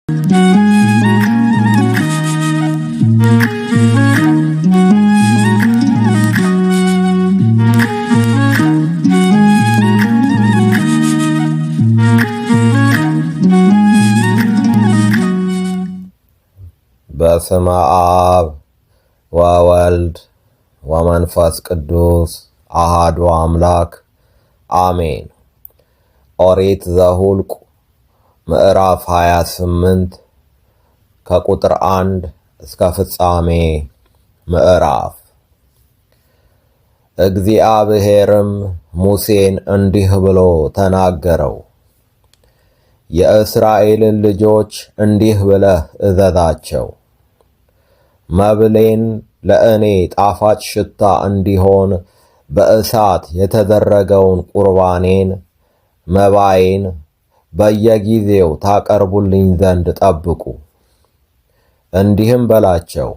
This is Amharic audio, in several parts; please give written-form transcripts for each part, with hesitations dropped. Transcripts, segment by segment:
በስመ አብ ወወልድ ወመንፈስ ቅዱስ አሐዱ አምላክ አሜን። ኦሪት ዘኍልቍ ምዕራፍ 28 ከቁጥር 1 እስከ ፍጻሜ ምዕራፍ። እግዚአብሔርም ሙሴን እንዲህ ብሎ ተናገረው። የእስራኤልን ልጆች እንዲህ ብለህ እዘዛቸው፣ መብሌን ለእኔ ጣፋጭ ሽታ እንዲሆን በእሳት የተደረገውን ቁርባኔን መባዬን በየጊዜው ታቀርቡልኝ ዘንድ ጠብቁ። እንዲህም በላቸው፣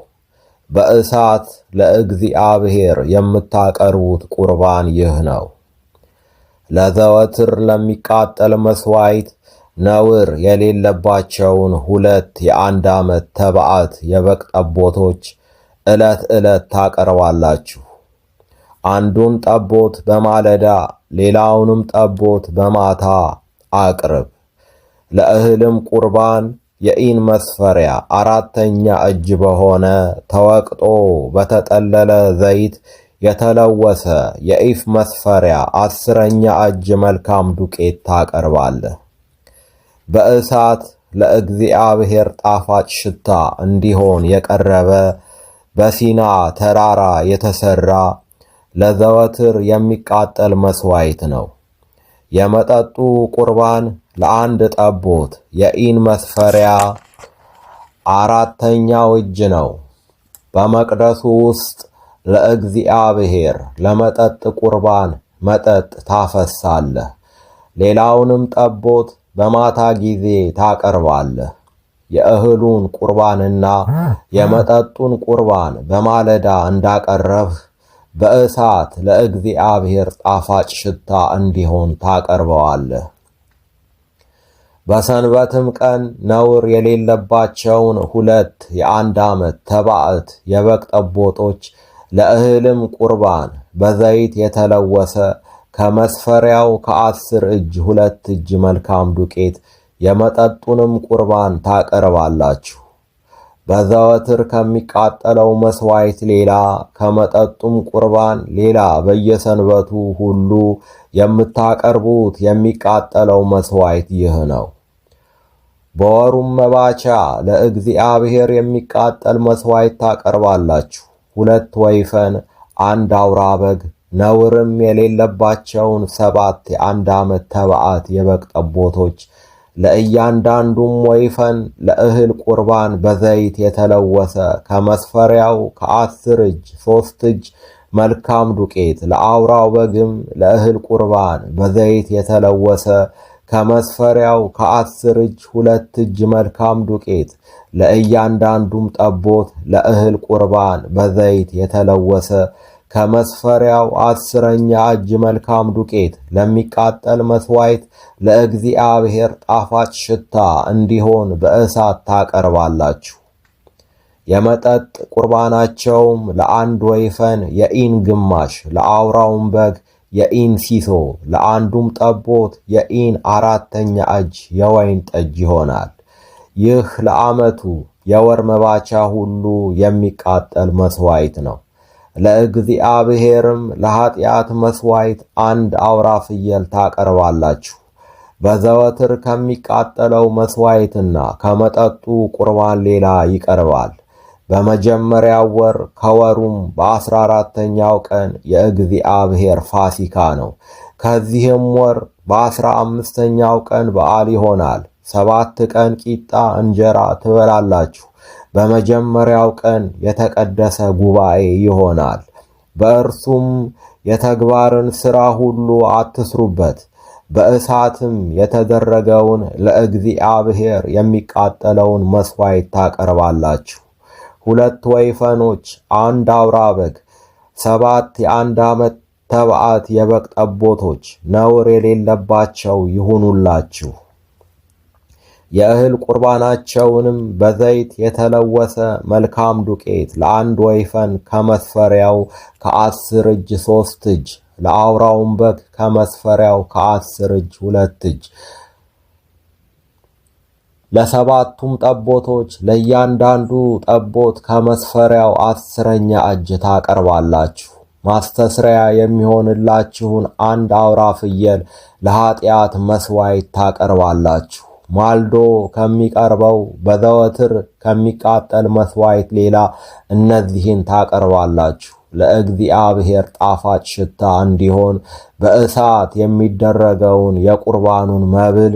በእሳት ለእግዚአብሔር የምታቀርቡት ቁርባን ይህ ነው። ለዘወትር ለሚቃጠል መሥዋዕት ነውር የሌለባቸውን 2 የአንድ ዓመት ተባት የበግ ጠቦቶች ዕለት ዕለት ታቀርባላችሁ። አንዱን ጠቦት በማለዳ ሌላውንም ጠቦት በማታ አቅርብ። ለእህልም ቁርባን የኢን መስፈሪያ 4ኛ እጅ በሆነ ተወቅጦ በተጠለለ ዘይት የተለወሰ የኢፍ መስፈሪያ 10ኛ እጅ መልካም ዱቄት ታቀርባለህ። በእሳት ለእግዚአብሔር ጣፋጭ ሽታ እንዲሆን የቀረበ በሲና ተራራ የተሰራ ለዘወትር የሚቃጠል መሥዋዕት ነው። የመጠጡ ቁርባን ለአንድ ጠቦት የኢን መስፈሪያ 4ኛው እጅ ነው። በመቅደሱ ውስጥ ለእግዚአብሔር ለመጠጥ ቁርባን መጠጥ ታፈሳለህ። ሌላውንም ጠቦት በማታ ጊዜ ታቀርባለህ። የእህሉን ቁርባንና የመጠጡን ቁርባን በማለዳ እንዳቀረብህ በእሳት ለእግዚአብሔር ጣፋጭ ሽታ እንዲሆን ታቀርበዋለህ። በሰንበትም ቀን ነውር የሌለባቸውን 2 የአንድ ዓመት ተባት የበግ ጠቦቶች ለእህልም ቁርባን በዘይት የተለወሰ ከመስፈሪያው ከ10 እጅ 2 እጅ መልካም ዱቄት የመጠጡንም ቁርባን ታቀርባላችሁ። በዘወትር ከሚቃጠለው መሥዋዕት ሌላ ከመጠጡም ቁርባን ሌላ በየሰንበቱ ሁሉ የምታቀርቡት የሚቃጠለው መሥዋዕት ይህ ነው። በወሩም መባቻ ለእግዚአብሔር የሚቃጠል መሥዋዕት ታቀርባላችሁ። 2 ወይፈን፣ 1 አውራ በግ፣ ነውርም የሌለባቸውን 7 የአንድ ዓመት ተባት የበግ ጠቦቶች፣ ለእያንዳንዱም ወይፈን ለእህል ቁርባን በዘይት የተለወሰ ከመስፈሪያው ከ10 እጅ 3 እጅ መልካም ዱቄት፣ ለአውራው በግም ለእህል ቁርባን በዘይት የተለወሰ ከመስፈሪያው ከ10 እጅ 2 እጅ መልካም ዱቄት፣ ለእያንዳንዱም ጠቦት ለእህል ቁርባን በዘይት የተለወሰ ከመስፈሪያው 10ኛ እጅ መልካም ዱቄት ለሚቃጠል መሥዋዕት ለእግዚአብሔር ጣፋጭ ሽታ እንዲሆን በእሳት ታቀርባላችሁ። የመጠጥ ቁርባናቸውም ለአንድ ወይፈን የኢን ግማሽ፣ ለአውራውም በግ የኢን ሲሶ፣ ለአንዱም ጠቦት የኢን 4ኛ እጅ የወይን ጠጅ ይሆናል። ይህ ለዓመቱ የወር መባቻ ሁሉ የሚቃጠል መሥዋዕት ነው። ለእግዚአብሔርም ለኃጢአት መሥዋዕት 1 አውራ ፍየል ታቀርባላችሁ። በዘወትር ከሚቃጠለው መሥዋዕትና ከመጠጡ ቁርባን ሌላ ይቀርባል። በመጀመሪያው ወር ከወሩም በ14ኛው ቀን የእግዚአብሔር ፋሲካ ነው። ከዚህም ወር በ15ኛው ቀን በዓል ይሆናል። 7 ቀን ቂጣ እንጀራ ትበላላችሁ። በመጀመሪያው ቀን የተቀደሰ ጉባኤ ይሆናል። በእርሱም የተግባርን ሥራ ሁሉ አትስሩበት። በእሳትም የተደረገውን ለእግዚአብሔር የሚቃጠለውን መሥዋዕት ታቀርባላችሁ። 2 ወይፈኖች፣ 1 አውራ በግ፣ 7 የአንድ ዓመት ተባት የበግ ጠቦቶች ነውር የሌለባቸው ይሁኑላችሁ። የእህል ቁርባናቸውንም በዘይት የተለወሰ መልካም ዱቄት ለአንድ ወይፈን ከመስፈሪያው ከ10 እጅ 3 እጅ፣ ለአውራውም በግ ከመስፈሪያው ከ10 እጅ 2 እጅ፣ ለሰባቱም ጠቦቶች ለእያንዳንዱ ጠቦት ከመስፈሪያው 10ኛ እጅ ታቀርባላችሁ። ማስተስሪያ የሚሆንላችሁን አንድ አውራ ፍየል ለኃጢአት መሥዋዕት ታቀርባላችሁ። ማልዶ ከሚቀርበው በዘወትር ከሚቃጠል መሥዋዕት ሌላ እነዚህን ታቀርባላችሁ። ለእግዚአብሔር ጣፋጭ ሽታ እንዲሆን በእሳት የሚደረገውን የቁርባኑን መብል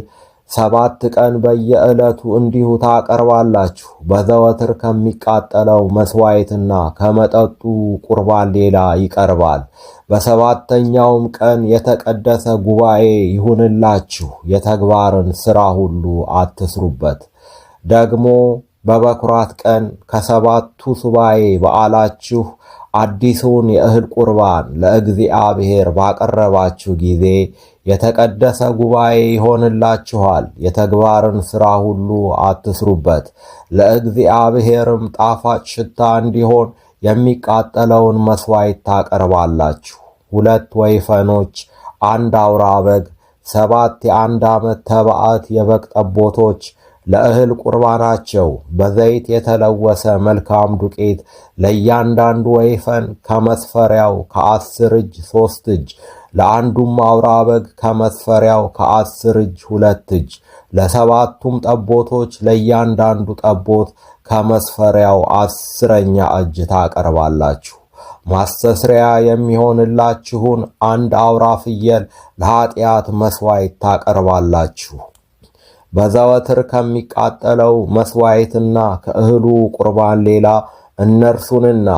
7 ቀን በየዕለቱ እንዲሁ ታቀርባላችሁ። በዘወትር ከሚቃጠለው መሥዋዕትና ከመጠጡ ቁርባን ሌላ ይቀርባል። በሰባተኛውም ቀን የተቀደሰ ጉባኤ ይሁንላችሁ፣ የተግባርን ሥራ ሁሉ አትስሩበት። ደግሞ በበኩራት ቀን ከሰባቱ ሱባዔ በዓላችሁ አዲሱን የእህል ቁርባን ለእግዚአብሔር ባቀረባችሁ ጊዜ የተቀደሰ ጉባኤ ይሆንላችኋል። የተግባርን ሥራ ሁሉ አትስሩበት። ለእግዚአብሔርም ጣፋጭ ሽታ እንዲሆን የሚቃጠለውን መሥዋዕት ታቀርባላችሁ። 2 ወይፈኖች፣ 1 አውራ በግ፣ 7 የ1 ዓመት ተባዕት የበግ ጠቦቶች ለእህል ቁርባናቸው በዘይት የተለወሰ መልካም ዱቄት ለእያንዳንዱ ወይፈን ከመስፈሪያው ከ10 እጅ 3 እጅ፣ ለአንዱም አውራ በግ ከመስፈሪያው ከ10 እጅ 2 እጅ፣ ለሰባቱም ጠቦቶች ለእያንዳንዱ ጠቦት ከመስፈሪያው 10ኛ እጅ ታቀርባላችሁ። ማስተስሪያ የሚሆንላችሁን አንድ አውራ ፍየል ለኃጢአት መሥዋዕት ታቀርባላችሁ። በዘወትር ከሚቃጠለው መሥዋዕትና ከእህሉ ቁርባን ሌላ እነርሱንና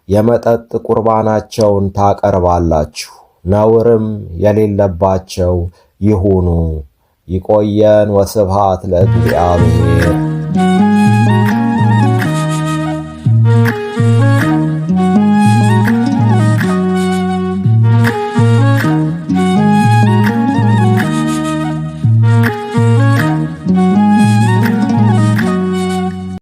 የመጠጥ ቁርባናቸውን ታቀርባላችሁ። ነውርም የሌለባቸው ይሁኑ። ይቆየን። ወስብሐት ለእግዚአብሔር።